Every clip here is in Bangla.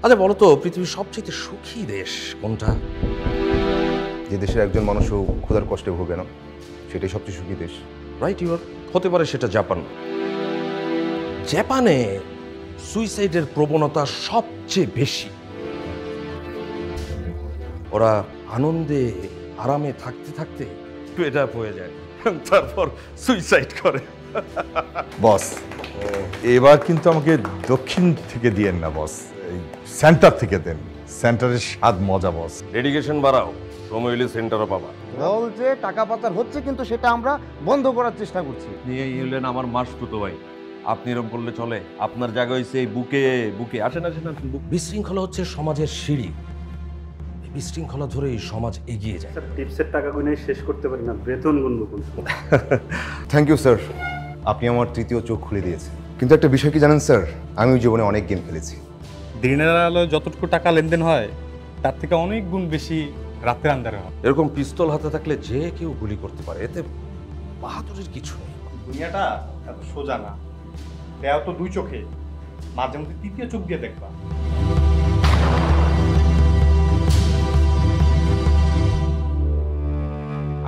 আচ্ছা বলো তো, পৃথিবীর সবচেয়ে সুখী দেশ কোনটা? যে দেশের একজন মানুষও ক্ষুধার কষ্টে ভোগে না, সেটাই সবচেয়ে সুখী দেশ। রাইট, ইউর হতে পারে সেটা জাপান। জাপানে সুইসাইডের প্রবণতা সবচেয়ে বেশি। ওরা আনন্দে আরামে থাকতে থাকতে পেটা হয়ে যায়, তারপর সুইসাইড করে। বস, এবার কিন্তু আমাকে দক্ষিণ থেকে দিয়েন না বস, এই সেন্টার থেকে দেন। সেন্টারের স্বাদ মজা বস। ডেডিকেশন বাড়াও, সময় হলে সেন্টারও পাবা। বলছে টাকা পাচার হচ্ছে, কিন্তু সেটা আমরা বন্ধ করার চেষ্টা করছি। নিয়ে হলেন আমার মাসতুতো ভাই, আপনি এরকম করলে চলে? আপনার জায়গা হয়েছে এই বুকে বুকে। আসেন আসেন আসেন। বিশৃঙ্খলা হচ্ছে সমাজের সিঁড়ি, এই বিশৃঙ্খলা ধরেই সমাজ এগিয়ে যায়। টিপসের টাকা গুনে শেষ করতে পারি না, বেতন গুনবো কোনটা? থ্যাংক ইউ স্যার, আপনি আমার তৃতীয় চোখ খুলে দিয়েছেন। কিন্তু একটা বিষয় কি জানেন স্যার, আমি জীবনে অনেক গেম খেলেছি। দিনের আলোয় যতটুকু টাকা লেনদেন হয় তার থেকে অনেক গুণ বেশি রাতের আন্ধারে হয়। এরকম পিস্তল হাতে থাকলে যে কেউ গুলি করতে পারে, এতে বাহাদুরের কিছু নেই। দুনিয়াটা এত সোজা না, দেও তো দুই চোখে, মাঝে মধ্যে তৃতীয় চোখ দিয়ে দেখবা।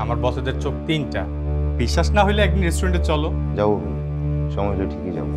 আমার বসেদের চোখ তিনটা। বিশ্বাস না হইলে একদিন রেস্টুরেন্টে চলো। যাবো, সময় হলে ঠিকই যাবো।